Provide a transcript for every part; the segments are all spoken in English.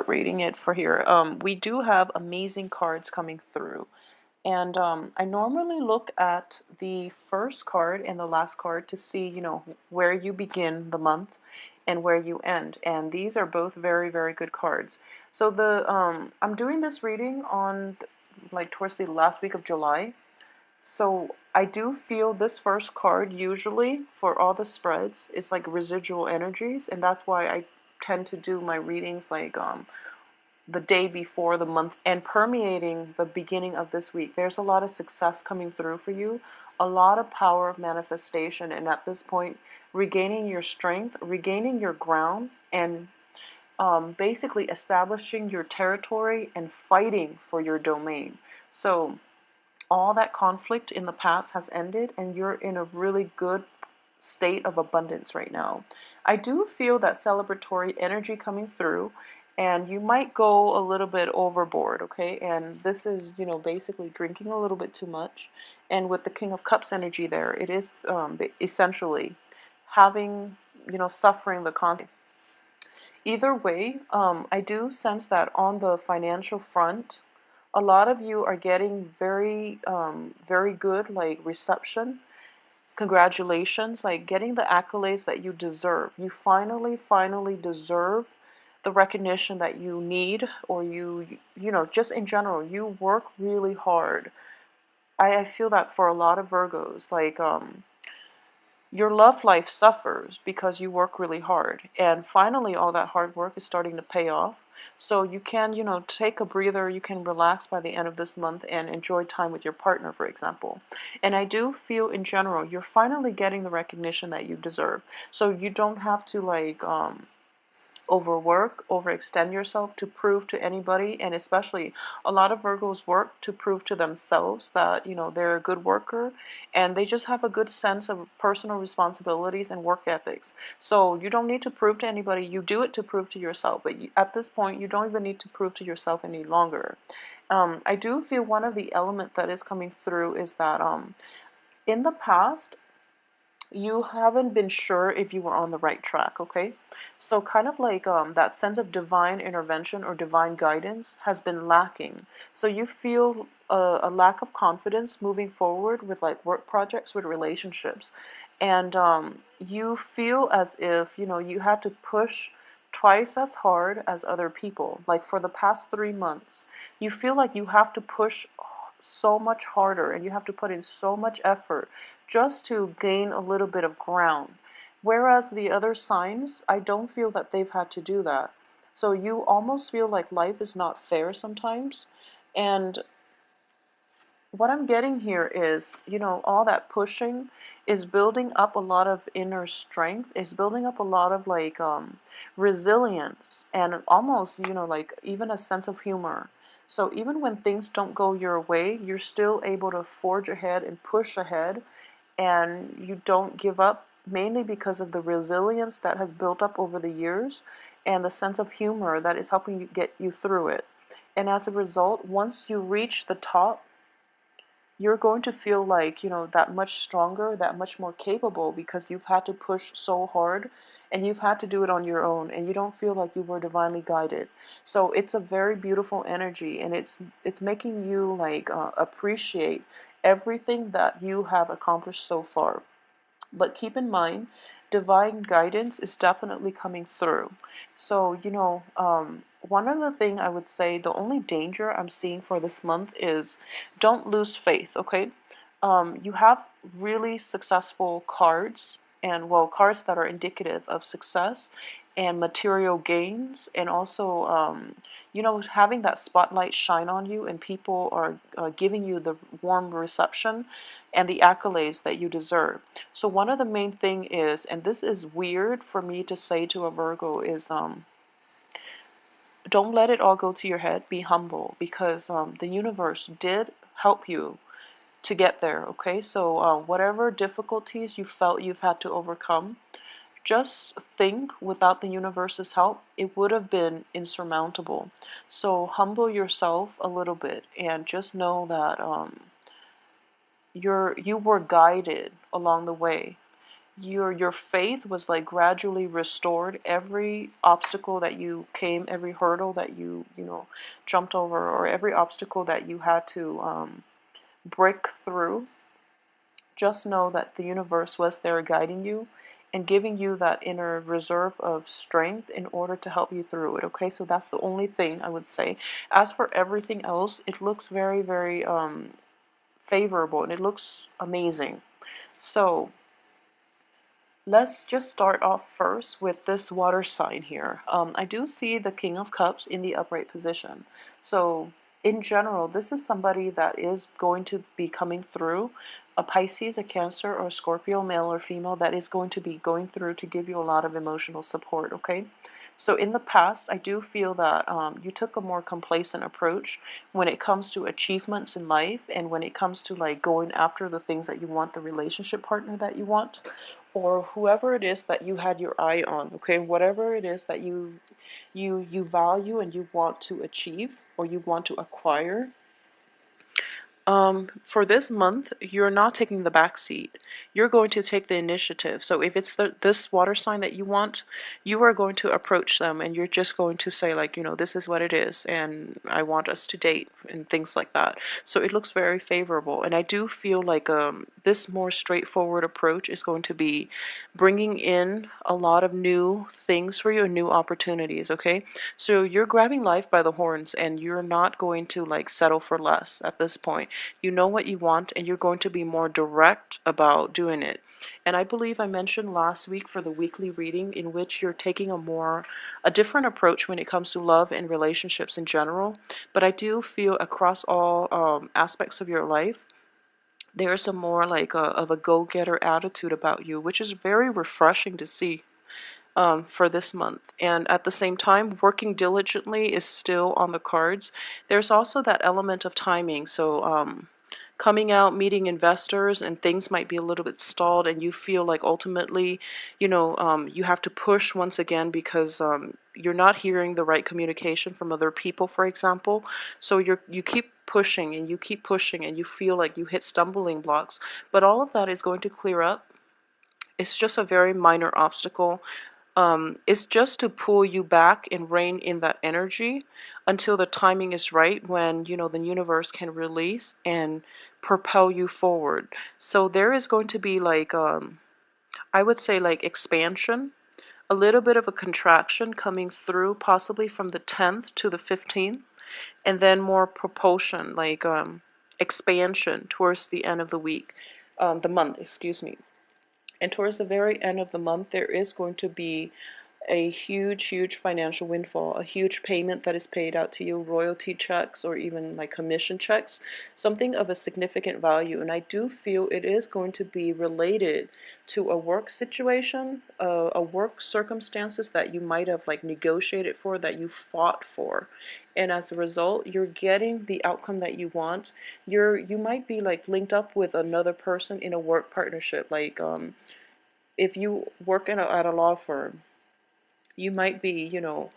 reading it for here. We do have amazing cards coming through. And I normally look at the first card and the last card to see, where you begin the month and where you end. And these are both very, very good cards. So I'm doing this reading on like towards the last week of July. So I do feel this first card usually for all the spreads is like residual energies, and that's why I tend to do my readings like the day before the month and permeating the beginning of this week. There's a lot of success coming through for you, a lot of power of manifestation, and at this point, regaining your strength, regaining your ground, and basically establishing your territory and fighting for your domain. So all that conflict in the past has ended, and you're in a really good state of abundance right now. I do feel that celebratory energy coming through, and you might go a little bit overboard, okay? And this is, basically drinking a little bit too much. And with the King of Cups energy there, it is essentially having, suffering the consequences. Either way, I do sense that on the financial front, a lot of you are getting very, very good like reception. Congratulations, like getting the accolades that you deserve. You finally deserve the recognition that you need, or just in general, you work really hard. I feel that for a lot of Virgos, like your love life suffers because you work really hard. And finally, all that hard work is starting to pay off. So you can, take a breather, you can relax by the end of this month and enjoy time with your partner, for example. And I do feel in general, you're finally getting the recognition that you deserve. So you don't have to like overwork, overextend yourself to prove to anybody, and especially a lot of Virgos work to prove to themselves that, they're a good worker, and they just have a good sense of personal responsibilities and work ethics. So you don't need to prove to anybody, you do it to prove to yourself, but at this point, you don't even need to prove to yourself any longer. I do feel one of the elements that is coming through is that in the past, you haven't been sure if you were on the right track, okay? So kind of like that sense of divine intervention or divine guidance has been lacking. So you feel a lack of confidence moving forward with like work projects, with relationships. And you feel as if, you had to push twice as hard as other people. Like for the past 3 months, you feel like you have to push so much harder and you have to put in so much effort just to gain a little bit of ground. Whereas the other signs, I don't feel that they've had to do that. So you almost feel like life is not fair sometimes. And what I'm getting here is, all that pushing is building up a lot of inner strength, is building up a lot of like resilience and almost, like even a sense of humor. So even when things don't go your way, you're still able to forge ahead and push ahead, and you don't give up, mainly because of the resilience that has built up over the years and the sense of humor that is helping you get you through it. And as a result, once you reach the top, you're going to feel like, that much stronger, that much more capable, because you've had to push so hard and you've had to do it on your own, and you don't feel like you were divinely guided. So it's a very beautiful energy, and it's making you like appreciate everything that you have accomplished so far. But keep in mind, divine guidance is definitely coming through. So, one other thing I would say, the only danger I'm seeing for this month is don't lose faith, okay? You have really successful cards, and well, cards that are indicative of success and material gains, and also, having that spotlight shine on you, and people are giving you the warm reception and the accolades that you deserve. So one of the main thing is, and this is weird for me to say to a Virgo, is don't let it all go to your head. Be humble, because the universe did help you to get there. Okay, so whatever difficulties you felt you've had to overcome, just think without the universe's help, it would have been insurmountable. So humble yourself a little bit and just know that you were guided along the way. your faith was like gradually restored. Every obstacle that you came, every hurdle that you know jumped over, or every obstacle that you had to break through, just know that the universe was there guiding you and giving you that inner reserve of strength in order to help you through it. Okay, so that's the only thing I would say. As for everything else, it looks very, very favorable, and it looks amazing. So let's just start off first with this water sign here. I do see the King of Cups in the upright position. So in general, this is somebody that is going to be coming through. A Pisces, a Cancer, or a Scorpio, male or female, that is going to be going through to give you a lot of emotional support, okay? So in the past, I do feel that you took a more complacent approach when it comes to achievements in life, and when it comes to like going after the things that you want, the relationship partner that you want, or whoever it is that you had your eye on, okay? Whatever it is that you value and you want to achieve or you want to acquire, for this month, you're not taking the back seat. You're going to take the initiative. So if it's this water sign that you want, you are going to approach them, and you're just going to say like, you know, this is what it is, and I want us to date and things like that. So it looks very favorable, and I do feel like this more straightforward approach is going to be bringing in a lot of new things for you and new opportunities. Okay, so you're grabbing life by the horns, and you're not going to like settle for less at this point. You know what you want, and you're going to be more direct about doing it. And I believe I mentioned last week for the weekly reading, in which you're taking a different approach when it comes to love and relationships in general. But I do feel across all aspects of your life, there's a more like of a go-getter attitude about you, which is very refreshing to see for this month. And at the same time, working diligently is still on the cards. There's also that element of timing. So coming out, meeting investors, and things might be a little bit stalled, and you feel like ultimately, you know, you have to push once again because you're not hearing the right communication from other people, for example. So you keep pushing and you keep pushing, and you feel like you hit stumbling blocks. But all of that is going to clear up. It's just a very minor obstacle. It's just to pull you back and rein in that energy until the timing is right, when you know the universe can release and propel you forward. So there is going to be like I would say like expansion, a little bit of a contraction coming through, possibly from the 10th to the 15th, and then more propulsion, like expansion towards the end of the week, the month, excuse me. And towards the very end of the month, there is going to be a huge, huge financial windfall, a huge payment that is paid out to you, royalty checks or even like commission checks, something of a significant value. And I do feel it is going to be related to a work situation, a work circumstances that you might have like negotiated for, that you fought for. And as a result, you're getting the outcome that you want. You might be like linked up with another person in a work partnership, like if you work at a law firm, you might be, you know,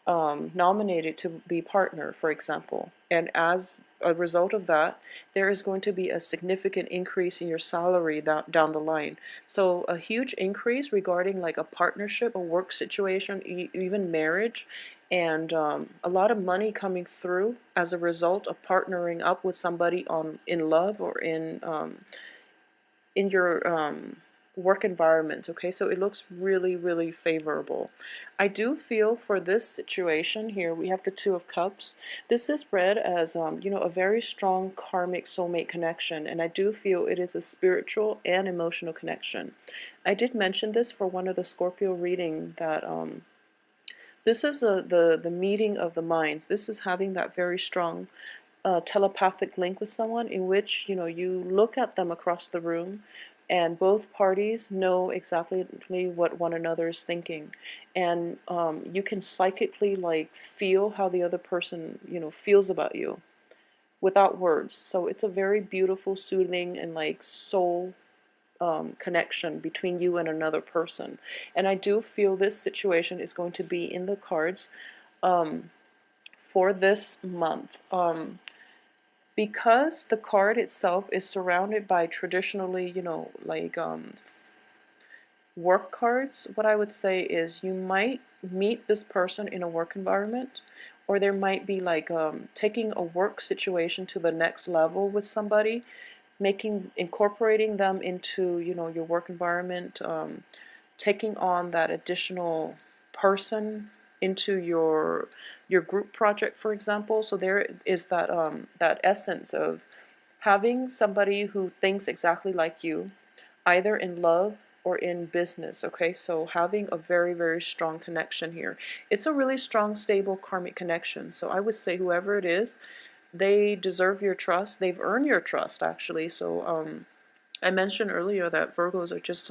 nominated to be partner, for example. And as a result of that, there is going to be a significant increase in your salary down the line. So a huge increase regarding like a partnership, a work situation, even marriage, and a lot of money coming through as a result of partnering up with somebody in love or in your work environment. Okay, so it looks really, really favorable. I do feel for this situation here, we have the Two of Cups. This is read as you know, a very strong karmic soulmate connection, and I do feel it is a spiritual and emotional connection. I did mention this for one of the Scorpio reading, that this is the meeting of the minds. This is having that very strong telepathic link with someone, in which, you know, you look at them across the room, and both parties know exactly what one another is thinking, and you can psychically like feel how the other person, you know, feels about you without words. So it's a very beautiful, soothing, and like soul connection between you and another person. And I do feel this situation is going to be in the cards um, for this month. Because the card itself is surrounded by traditionally, you know, like work cards, what I would say is you might meet this person in a work environment, or there might be like taking a work situation to the next level with somebody, incorporating them into, you know, your work environment, taking on that additional person into your group project, for example. So there is that that essence of having somebody who thinks exactly like you, either in love or in business. Okay, so having a very, very strong connection here. It's a really strong, stable karmic connection. So I would say whoever it is, they deserve your trust. They've earned your trust, actually. So I mentioned earlier that Virgos are just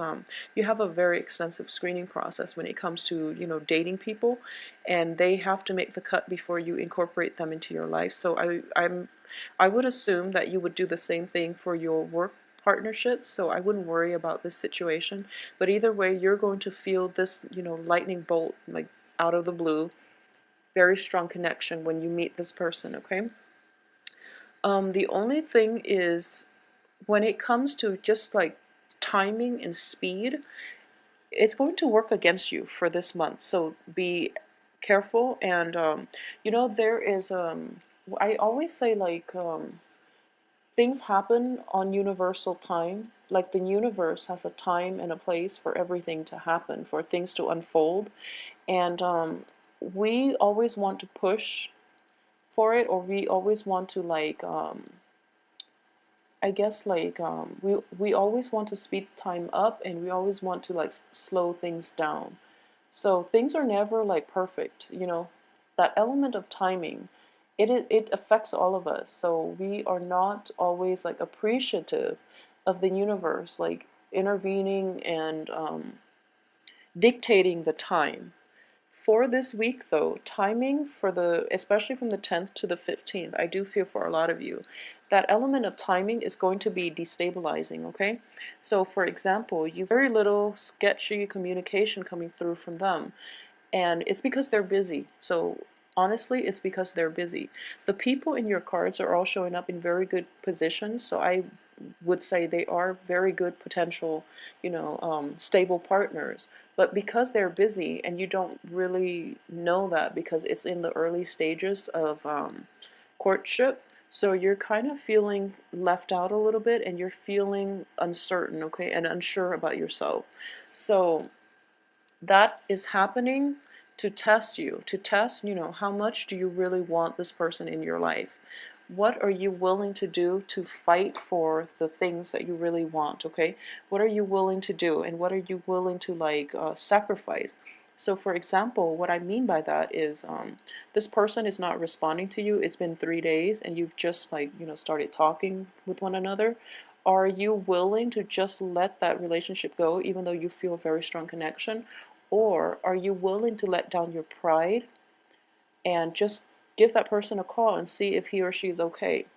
you have a very extensive screening process when it comes to, you know, dating people, and they have to make the cut before you incorporate them into your life. So I would assume that you would do the same thing for your work partnership, so I wouldn't worry about this situation. But either way, you're going to feel this, you know, lightning bolt like out of the blue, very strong connection when you meet this person, okay? The only thing is, when it comes to just like timing and speed, it's going to work against you for this month. So be careful. And you know, there is I always say like things happen on universal time. Like the universe has a time and a place for everything to happen, for things to unfold. And we always want to push for it, or we always want to like I guess like we always want to speed time up, and we always want to like slow things down. So things are never like perfect, you know. That element of timing, it affects all of us. So we are not always like appreciative of the universe like intervening and dictating the time. For this week, though, timing for the, especially from the 10th to the 15th, I do feel for a lot of you, that element of timing is going to be destabilizing, okay? So, for example, you very little sketchy communication coming through from them, and it's because they're busy. So, honestly, it's because they're busy. The people in your cards are all showing up in very good positions, so I would say they are very good potential, you know, stable partners. But because they're busy and you don't really know that because it's in the early stages of courtship, so you're kind of feeling left out a little bit, and you're feeling uncertain, okay, and unsure about yourself. So that is happening to test you, to test, you know, how much do you really want this person in your life? What are you willing to do to fight for the things that you really want, okay? What are you willing to do, and what are you willing to like sacrifice? So for example, what I mean by that is this person is not responding to you. It's been 3 days and you've just like, you know, started talking with one another. Are you willing to just let that relationship go even though you feel a very strong connection? Or are you willing to let down your pride and just give that person a call and see if he or she is okay?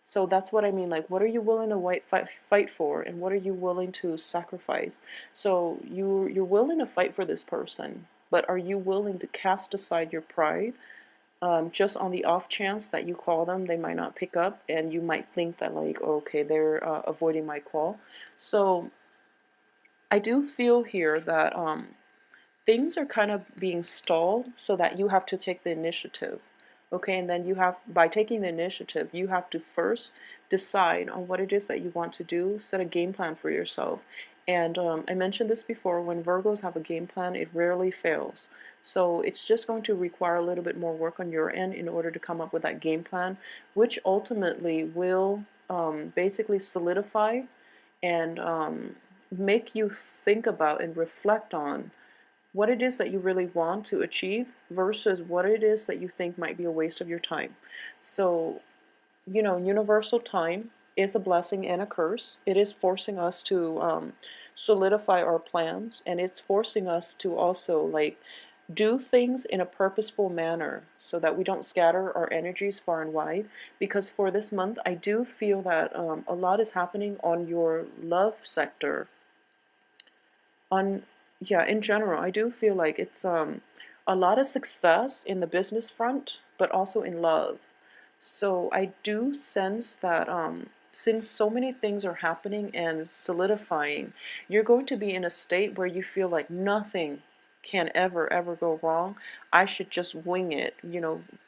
So that's what I mean. Like, what are you willing to fight for, and what are you willing to sacrifice? So you're willing to fight for this person, but are you willing to cast aside your pride, just on the off chance that you call them, they might not pick up, and you might think that like, okay, they're avoiding my call. So I do feel here that things are kind of being stalled so that you have to take the initiative. Okay, and then you have, by taking the initiative, you have to first decide on what it is that you want to do, set a game plan for yourself. And I mentioned this before, when Virgos have a game plan, it rarely fails. So it's just going to require a little bit more work on your end in order to come up with that game plan, which ultimately will basically solidify and make you think about and reflect on what it is that you really want to achieve versus what it is that you think might be a waste of your time. So, you know, universal time is a blessing and a curse. It is forcing us to solidify our plans, and it's forcing us to also like do things in a purposeful manner so that we don't scatter our energies far and wide. Because for this month, I do feel that a lot is happening on your love sector, on, yeah, in general. I do feel like it's a lot of success in the business front, but also in love. So I do sense that since so many things are happening and solidifying, you're going to be in a state where you feel like nothing can ever go wrong. I should just wing it,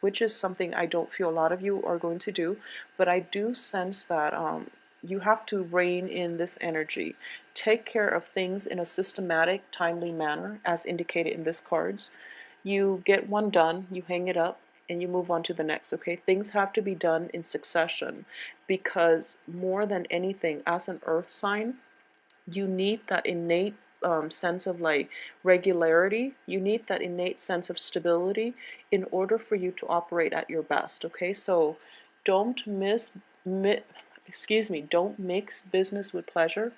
which is something I don't feel a lot of you are going to do. But I do sense that you have to rein in this energy. Take care of things in a systematic, timely manner, as indicated in this cards. You get one done, you hang it up, and you move on to the next, okay? Things have to be done in succession, because more than anything, as an earth sign, you need that innate sense of like regularity. You need that innate sense of stability in order for you to operate at your best, okay? So don't don't mix business with pleasure.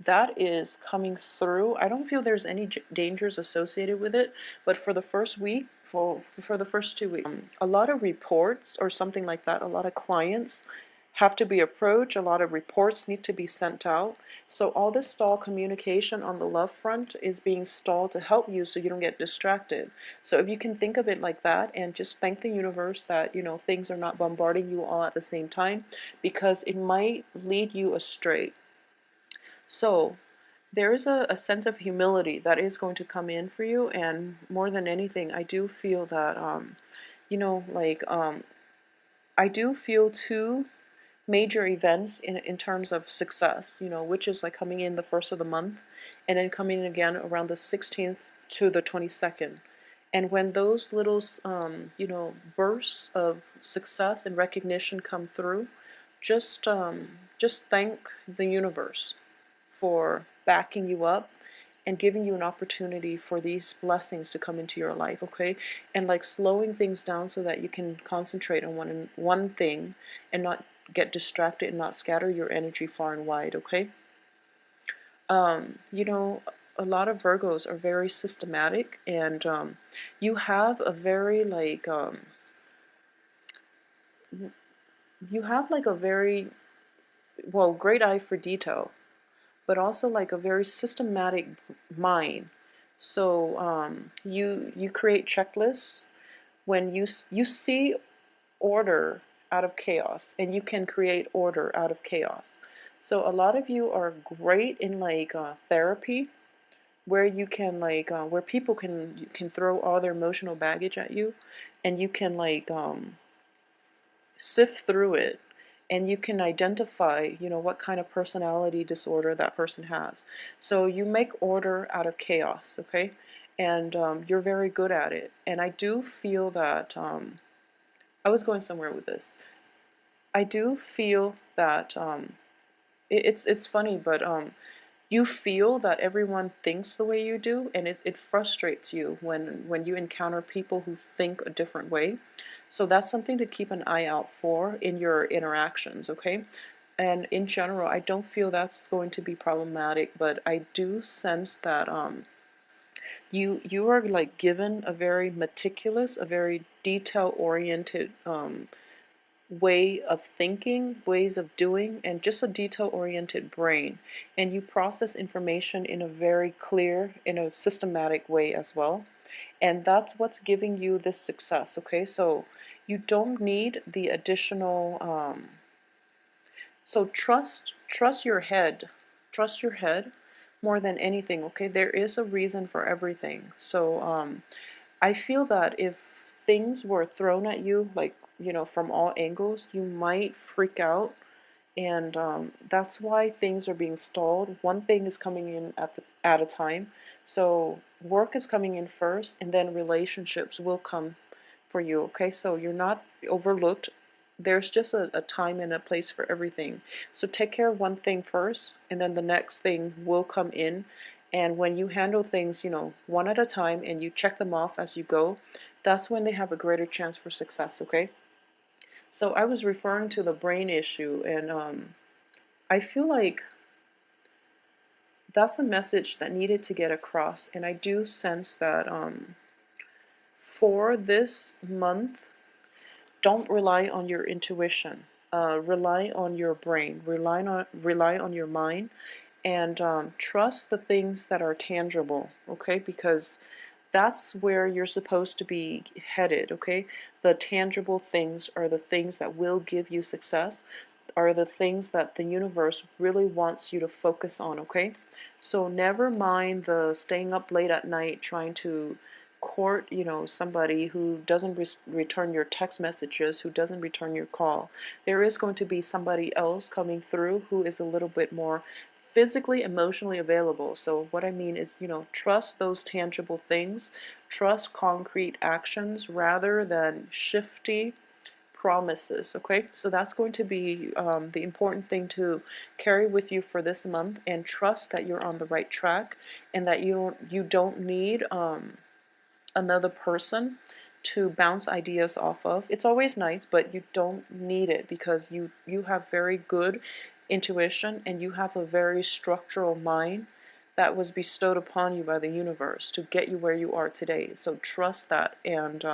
That is coming through. I don't feel there's any dangers associated with it, but for the first week, for the first 2 weeks, a lot of reports or something like that, a lot of clients have to be approached, a lot of reports need to be sent out. So all this stall communication on the love front is being stalled to help you so you don't get distracted. So if you can think of it like that and just thank the universe that, things are not bombarding you all at the same time, because it might lead you astray. So there is a sense of humility that is going to come in for you, and more than anything, I do feel that, I do feel two major events in terms of success, which is like coming in the first of the month and then coming in again around the 16th to the 22nd. And when those little, bursts of success and recognition come through, just thank the universe for backing you up and giving you an opportunity for these blessings to come into your life, okay? And like slowing things down so that you can concentrate on one thing and not get distracted and not scatter your energy far and wide, okay? Um, you know, a lot of Virgos are very systematic, and you have a very you have like a very, well, great eye for detail, but also like a very systematic mind. So you create checklists when you see order out of chaos, and you can create order out of chaos. So a lot of you are great in like therapy, where you can where people can throw all their emotional baggage at you, and you can sift through it, and you can identify what kind of personality disorder that person has. So you make order out of chaos, okay? And you're very good at it. And I do feel that I was going somewhere with this. I do feel that it's funny, but you feel that everyone thinks the way you do, and it frustrates you when you encounter people who think a different way. So that's something to keep an eye out for in your interactions, okay? And in general, I don't feel that's going to be problematic, but I do sense that you are like given a very meticulous, a very detail-oriented way of thinking, ways of doing, and just a detail-oriented brain. And you process information in a very clear, in a systematic way as well. And that's what's giving you this success, okay? So you don't need the additional, so trust your head. Trust your head more than anything, okay? There is a reason for everything. So I feel that if things were thrown at you, like, from all angles, you might freak out. And that's why things are being stalled. One thing is coming in at a time. So work is coming in first, and then relationships will come for you, okay? So you're not overlooked. There's just a time and a place for everything. So take care of one thing first, and then the next thing will come in. And when you handle things, one at a time, and you check them off as you go, that's when they have a greater chance for success, okay? So I was referring to the brain issue, and I feel like that's a message that needed to get across. And I do sense that for this month, don't rely on your intuition. Rely on your brain. Rely on your mind, and trust the things that are tangible. Okay, because that's where you're supposed to be headed. Okay, the tangible things are the things that will give you success. are the things that the universe really wants you to focus on, okay? So never mind the staying up late at night trying to court, somebody who doesn't return your text messages, who doesn't return your call. There is going to be somebody else coming through who is a little bit more physically, emotionally available. So what I mean is, trust those tangible things, trust concrete actions rather than shifty promises. Okay, so that's going to be the important thing to carry with you for this month, and trust that you're on the right track, and that you don't need another person to bounce ideas off of. It's always nice, but you don't need it, because you have very good intuition, and you have a very structural mind that was bestowed upon you by the universe to get you where you are today. So trust that, and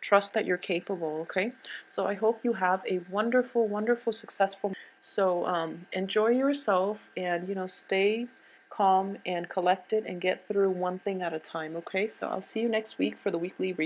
trust that you're capable. Okay, so I hope you have a wonderful, wonderful, successful. So enjoy yourself, and stay calm and collected, and get through one thing at a time. Okay, so I'll see you next week for the weekly read.